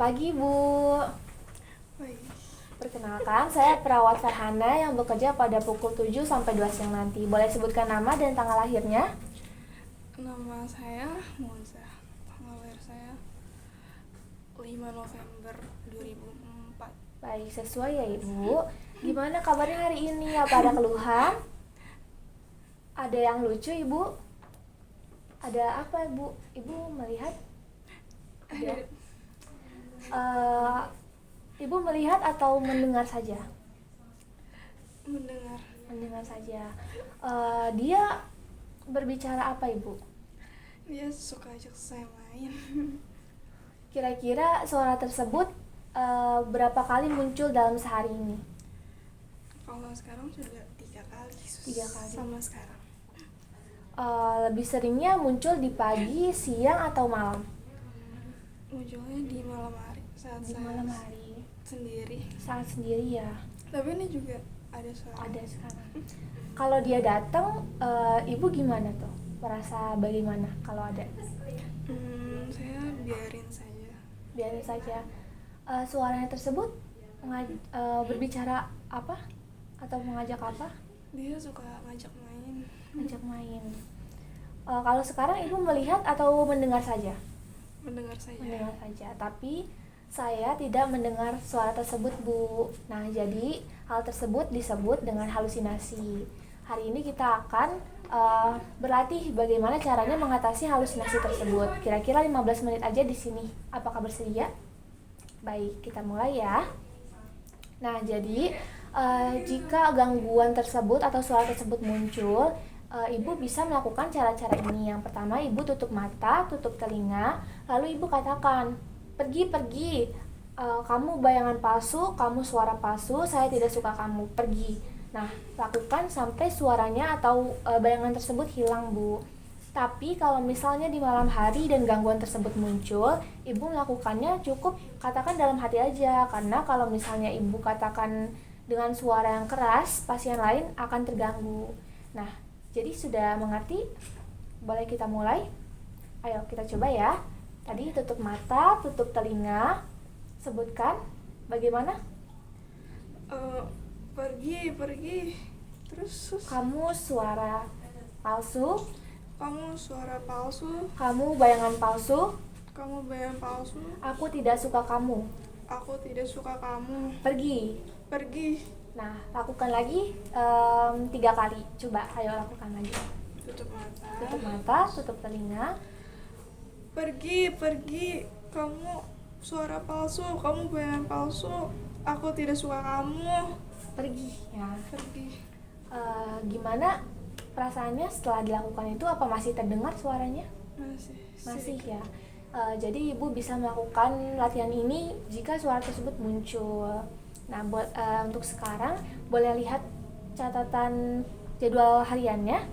pagi, Bu. Baik. Perkenalkan, saya perawat Farhana yang bekerja pada pukul 7 sampai 2 siang nanti. Boleh sebutkan nama dan tanggal lahirnya? Nama saya Moza. Tanggal lahir saya 5 November 2004. Baik, sesuai ya, Ibu. Gimana kabarnya hari ini? Apa ada keluhan? Ada yang lucu, Ibu? Ada apa, Ibu? Ibu melihat? Ada. Eh, Ibu melihat atau mendengar saja? Mendengar. Mendengar saja. Dia berbicara apa, Ibu? Dia suka ajak saya main. Kira-kira suara tersebut berapa kali muncul dalam sehari ini? Kalau sekarang sudah 3 kali. 3 kali. Sama sekarang. Lebih seringnya muncul di pagi, siang, atau malam? Munculnya di malam hari saat Di saya malam hari. sendiri. Saat sendiri ya. Tapi ini juga ada suara. Ada sekarang. Kalau dia datang, Ibu gimana tuh? Merasa bagaimana kalau ada? Saya biarin saja. Biarin saja. Suaranya tersebut berbicara apa? Atau mengajak apa? Dia suka ngajak main. Ngajak main. Kalau sekarang Ibu melihat atau mendengar saja? Mendengar saja. Mendengar saja, tapi saya tidak mendengar suara tersebut, Bu. Nah, jadi hal tersebut disebut dengan halusinasi. Hari ini kita akan berlatih bagaimana caranya mengatasi halusinasi tersebut. Kira-kira 15 menit aja di sini. Apakah bersedia? Baik, kita mulai ya. Nah, jadi jika gangguan tersebut atau suara tersebut muncul, Ibu bisa melakukan cara-cara ini. Yang pertama, Ibu tutup mata, tutup telinga, lalu Ibu katakan, pergi, kamu bayangan palsu, kamu suara palsu, saya tidak suka kamu, pergi. Nah, lakukan sampai suaranya atau bayangan tersebut hilang, Bu. Tapi kalau misalnya di malam hari dan gangguan tersebut muncul, Ibu melakukannya cukup katakan dalam hati aja, karena kalau misalnya Ibu katakan dengan suara yang keras, pasien lain akan terganggu. Nah, jadi sudah mengerti? Boleh kita mulai? Ayo kita coba ya. Tadi tutup mata, tutup telinga. Sebutkan bagaimana? Pergi. Terus. Kamu suara palsu. Kamu suara palsu. Kamu bayangan palsu. Kamu bayangan palsu. Aku tidak suka kamu. Aku tidak suka kamu. Pergi. Nah, lakukan lagi 3 kali. Coba, ayo lakukan lagi. Tutup mata. Tutup mata, tutup telinga. Pergi. Kamu suara palsu. Kamu bayangan palsu. Aku tidak suka kamu. Pergi. Ya. Pergi. Gimana perasaannya setelah dilakukan itu? Apa masih terdengar suaranya? Masih ya. Jadi Ibu bisa melakukan latihan ini jika suara tersebut muncul. Nah, untuk sekarang boleh lihat catatan jadwal hariannya.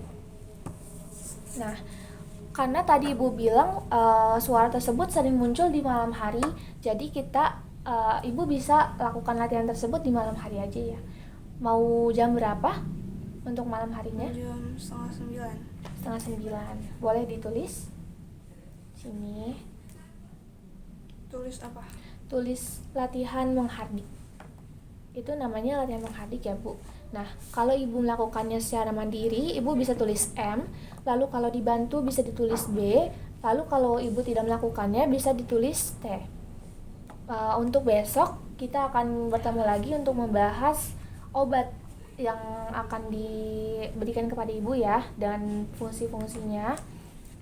Nah, karena tadi Ibu bilang suara tersebut sering muncul di malam hari, jadi Ibu bisa lakukan latihan tersebut di malam hari aja ya. Mau jam berapa untuk malam harinya? Jam 8:30. 8:30. Boleh ditulis sini. Tulis apa? Tulis latihan menghardik. Itu namanya latihan menghardik ya, Bu. Nah, kalau Ibu melakukannya secara mandiri, Ibu bisa tulis M, lalu kalau dibantu bisa ditulis B, lalu kalau Ibu tidak melakukannya bisa ditulis T. Untuk besok kita akan bertemu lagi untuk membahas obat yang akan diberikan kepada Ibu ya, dan fungsi-fungsinya.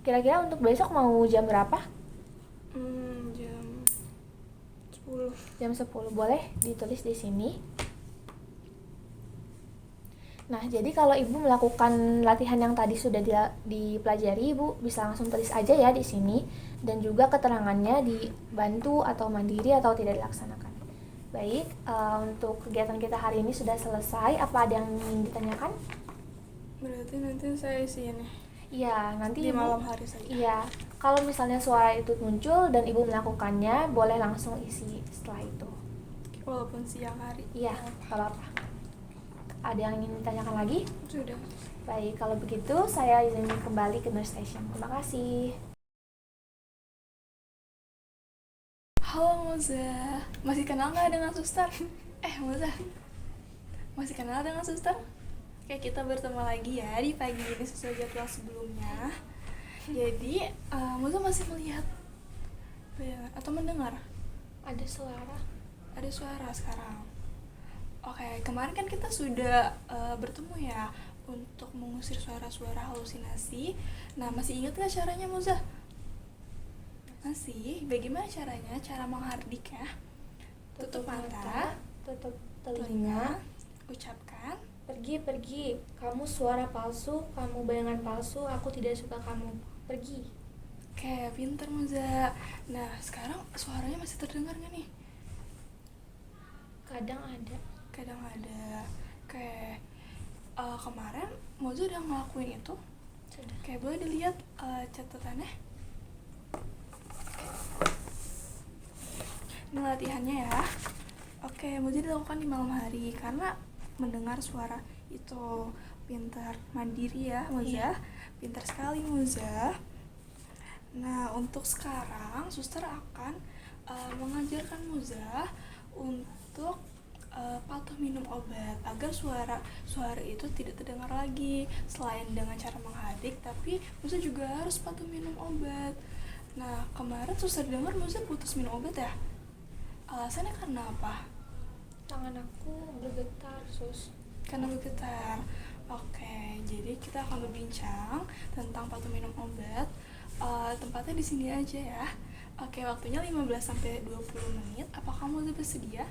Kira-kira untuk besok mau jam berapa? Jam 10. Jam 10, boleh ditulis di sini. Nah, jadi kalau Ibu melakukan latihan yang tadi sudah dipelajari, Ibu bisa langsung tulis aja ya di sini, dan juga keterangannya dibantu atau mandiri atau tidak dilaksanakan. Baik, untuk kegiatan kita hari ini sudah selesai. Apa ada yang ingin ditanyakan? Berarti nanti saya isi ini Iya, nanti di Ibu, malam hari saja. iya, kalau misalnya suara itu muncul dan Ibu melakukannya, boleh langsung isi setelah itu. Walaupun siang hari. Iya, kalau apa? Ada yang ingin ditanyakan lagi? Sudah. Baik, kalau begitu saya izin kembali ke Nurse Station. Terima kasih. Halo Moza. Masih kenal nggak dengan suster? Moza, masih kenal dengan suster? Oke, kita bertemu lagi ya di pagi ini sesuai jadwal sebelumnya. Jadi, Moza masih melihat bayangan atau mendengar? Ada suara. Ada suara sekarang. Oke, kemarin kan kita sudah bertemu ya untuk mengusir suara-suara halusinasi. Nah, masih ingat nggak caranya, Moza? Masih? Bagaimana caranya? Cara menghardik ya. Tutup mata, tutup telinga. ucapkan. Pergi, kamu suara palsu, kamu bayangan palsu, aku tidak suka kamu. Pergi. Oke, pinter Moza. Nah, sekarang suaranya masih terdengar nggak nih? Kadang ada. Kadang ada. Oke, kemarin Moza udah ngelakuin itu. Sudah. Oke, boleh dilihat catatannya. Ini latihannya ya. Oke, Moza dilakukan di malam hari karena mendengar suara itu. Pintar, mandiri ya Moza. Iya. Pintar sekali Moza. Nah, untuk sekarang suster akan mengajarkan Moza untuk patuh minum obat agar suara itu tidak terdengar lagi. Selain dengan cara menghardik, tapi Moza juga harus patuh minum obat. Nah, kemarin suster dengar Moza putus minum obat ya? Alasannya karena apa? Tangan aku bergetar, Sus. Karena bergetar. Oke, jadi kita akan berbincang tentang patuh minum obat. Tempatnya di sini aja ya. Oke, waktunya 15-20 menit. Apakah Moza bersedia?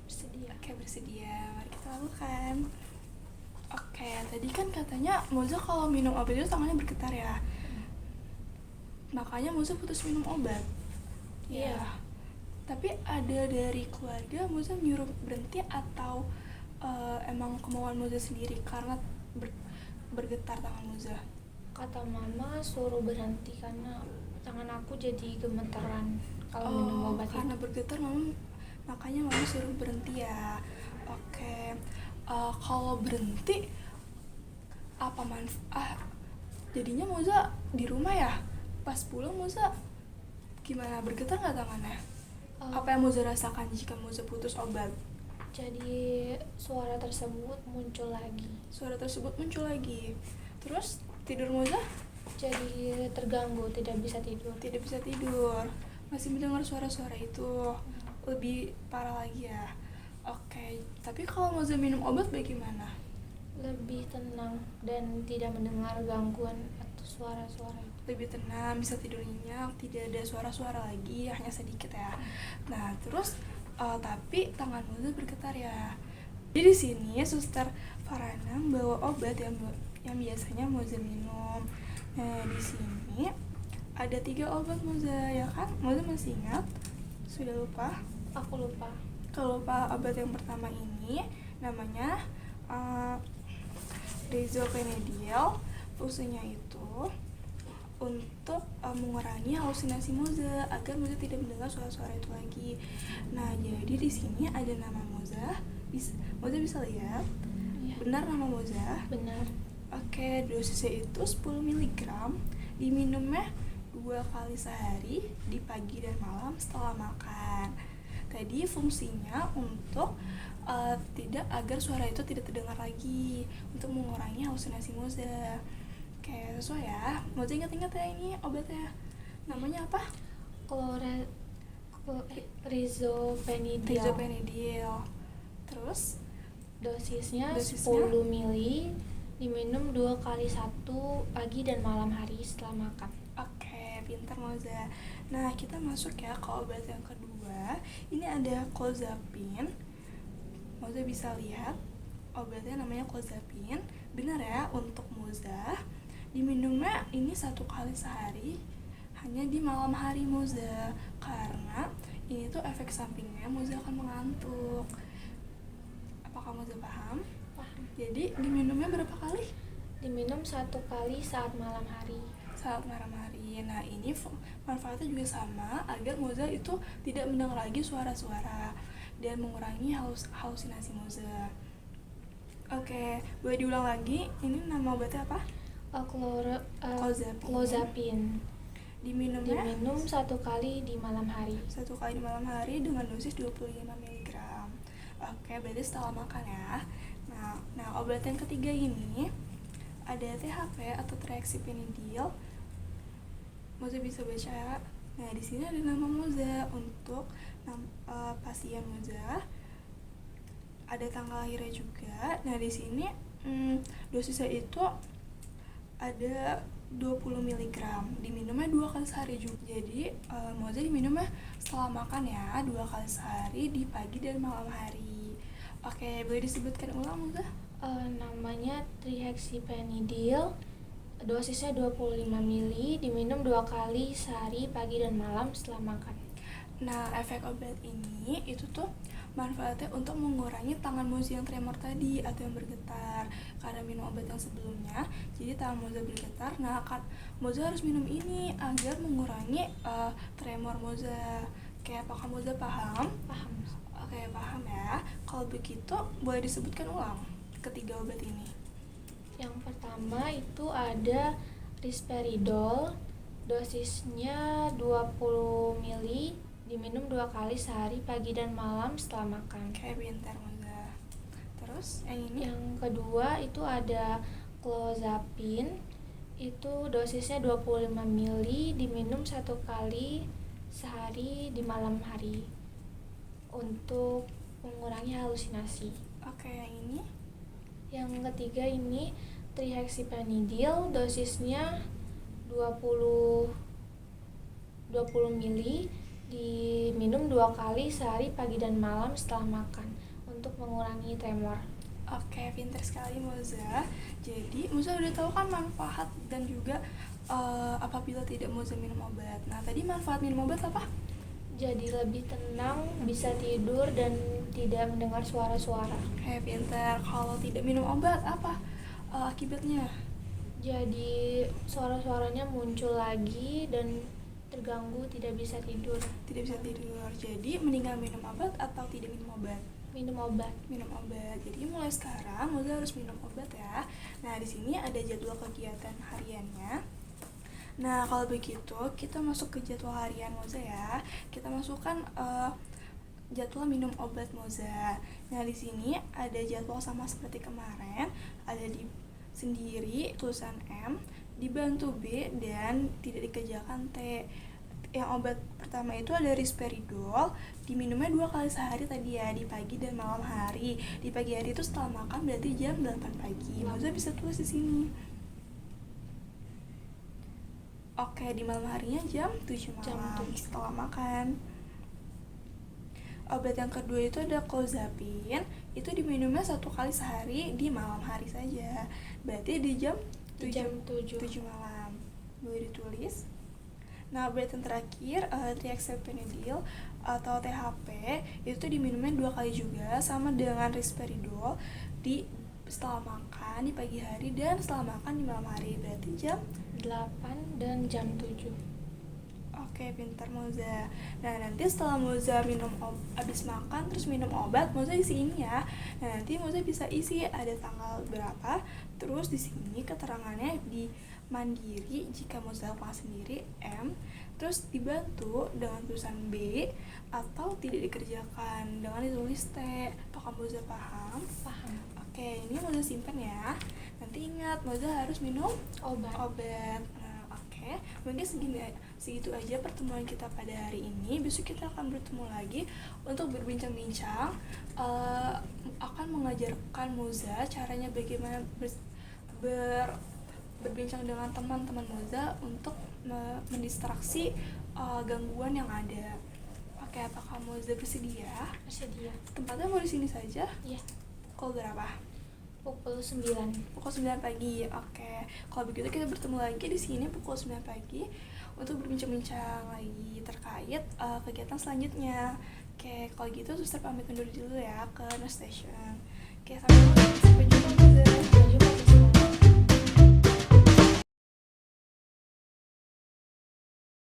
Bersedia. Oke, bersedia. Mari kita lakukan. Oke, tadi kan katanya Moza kalau minum obat itu tangannya bergetar ya. Makanya Moza putus minum obat. Iya. Ya. Tapi ada dari keluarga Moza nyuruh berhenti atau emang kemauan Moza sendiri karena bergetar tangan Moza? Kata mama suruh berhenti karena tangan aku jadi gemeteran kalau minum obat karena itu. bergetar makanya mama suruh berhenti ya. Oke. Kalau berhenti apa manfaat? Jadinya Moza di rumah ya, pas pulang Moza gimana, bergetar nggak tangannya? Apa yang Moza rasakan jika Moza putus obat? Jadi suara tersebut muncul lagi. Terus tidur Moza Jadi terganggu, tidak bisa tidur. tidak bisa tidur, masih mendengar suara-suara itu. Lebih parah lagi ya. Oke, tapi kalau Moza minum obat bagaimana? Lebih tenang dan tidak mendengar gangguan atau suara-suara itu. Lebih tenang, bisa tidur nyenyak, tidak ada suara-suara lagi, hanya sedikit ya. Nah, terus tapi tangan Moza bergetar ya. Jadi di sini Suster Farana bawa obat yang biasanya Moza minum. Nah, di sini ada 3 obat Moza, ya kan? Moza masih ingat? Sudah lupa? Aku lupa. Kalau lupa, obat yang pertama ini namanya Risoprenedil. Fungsinya itu untuk mengurangi halusinasi Moza agar Moza tidak mendengar suara-suara itu lagi. Nah, jadi di sini ada nama Moza. Moza bisa lihat? Ya. Benar nama Moza? Benar. Oke, dosisnya itu 10 mg. Diminumnya 2 kali sehari, di pagi dan malam setelah makan. Tadi fungsinya untuk agar suara itu tidak terdengar lagi, untuk mengurangi halusinasi Moza. Oke, sesuai ya. Moza ingat-ingat ya, ini obatnya namanya apa? Risoprenedil. Terus Dosisnya 10 Dosisnya? mili, diminum 2 kali 1 pagi dan malam hari setelah makan. Oke, pintar Moza. Nah, kita masuk ya ke obat yang kedua. Ini ada clozapine. Moza bisa lihat obatnya namanya clozapine. Benar ya, untuk Moza diminumnya ini 1 kali sehari, hanya di malam hari Moza, karena ini tuh efek sampingnya Moza akan mengantuk. Apakah Moza paham? Paham. Jadi diminumnya berapa kali? Diminum 1 kali saat malam hari. Saat malam hari. Nah, ini manfaatnya juga sama agar Moza itu tidak mendengar lagi suara-suara dan mengurangi halusinasi Moza. Oke, boleh diulang lagi? Ini nama obatnya apa? Clozapine. Diminumnya Diminum 1 kali di malam hari. 1 kali di malam hari dengan dosis 25 mg. Oke, berarti setelah makan ya. Nah, obat yang ketiga ini ada THP atau trihexyphenidyl. Moza bisa baca. Nah, di sini ada nama Moza untuk pasien Moza. Ada tanggal lahirnya juga. Nah, di sini dosisnya itu ada 20 mg. Diminumnya 2 kali sehari juga. Jadi Moza diminumnya setelah makan ya, 2 kali sehari di pagi dan malam hari. Oke, boleh disebutkan ulang Moza? Namanya trihexyphenidyl, dosisnya 25 ml, diminum 2 kali sehari pagi dan malam setelah makan. Nah, efek obat ini itu tuh manfaatnya untuk mengurangi tangan Moza yang tremor tadi atau yang bergetar karena minum obat yang sebelumnya. Jadi tangan Moza bergetar. Nah, Moza harus minum ini agar mengurangi tremor Moza. Oke, apakah Moza paham? Paham. Oke, paham ya. Kalau begitu, boleh disebutkan ulang ketiga obat ini. Yang pertama itu ada risperidol, dosisnya 20 ml, diminum 2 kali sehari pagi dan malam setelah makan. Oke, pintar Moza. Terus yang ini? Yang kedua itu ada clozapine, itu dosisnya 25 ml, diminum 1 kali sehari di malam hari untuk mengurangi halusinasi. Oke, yang ini? Yang ketiga ini trihexyphenidyl, dosisnya 20 ml, diminum 2 kali sehari pagi dan malam setelah makan untuk mengurangi tremor. Oke, pintar sekali Moza. Jadi Moza udah tahu kan manfaat dan juga apabila tidak Moza minum obat. Nah, tadi manfaat minum obat apa? Jadi lebih tenang, bisa tidur dan tidak mendengar suara-suara. Oke, pintar. Kalau tidak minum obat apa akibatnya? Jadi suara-suaranya muncul lagi dan terganggu, tidak bisa tidur. Tidak bisa tidur. Jadi mendingan minum obat atau tidak minum obat? Minum obat. Minum obat. Jadi mulai sekarang Moza harus minum obat ya. Nah, di sini ada jadwal kegiatan hariannya. Nah, kalau begitu kita masuk ke jadwal harian Moza ya. Kita masukkan jadwal minum obat Moza. Nah, di sini ada jadwal sama seperti kemarin, ada di sendiri tulisan M, dibantu B, dan tidak dikerjakan T. Yang obat pertama itu ada risperidol, diminumnya 2 kali sehari tadi ya, di pagi dan malam hari. Di pagi hari itu setelah makan berarti jam 8 pagi. Moza bisa tulis di sini. Oke, di malam harinya jam 7 malam setelah makan. Obat yang kedua itu ada clozapine, itu diminumnya 1 kali sehari di malam hari saja. Berarti di jam 7 malam. Boleh ditulis. Nah, obat yang terakhir trihexyphenidyl atau THP, itu diminumnya 2 kali juga sama dengan risperidol di setelah makan di pagi hari dan setelah makan di malam hari, berarti jam 8 dan jam 7. Oke, pintar Moza. Nah, nanti setelah Moza habis makan terus minum obat, Moza isi ini ya. Nah, nanti Moza bisa isi ada tanggal berapa, terus di sini keterangannya di mandiri jika Moza lakukan sendiri M, terus dibantu dengan tulisan B, atau tidak dikerjakan dengan ditulis T. Apakah Moza paham? Paham. Oke, ini Moza simpan ya. Nanti ingat, Moza harus minum obat. Nah, oke. Mungkin segitu aja pertemuan kita pada hari ini. Besok kita akan bertemu lagi untuk berbincang-bincang. Akan mengajarkan Moza caranya bagaimana berbincang dengan teman-teman Moza untuk mendistraksi gangguan yang ada. Oke, apakah Moza bersedia? Bersedia. Tempatnya mau di sini saja? Iya. Pukul berapa? Pukul 9. Pukul 9 pagi. Oke. Kalau begitu kita bertemu lagi di sini pukul 9 pagi untuk berbincang-bincang lagi terkait kegiatan selanjutnya. Oke, kalau gitu suster pamit undur dulu ya ke nurse station. Oke, sampai jumpa.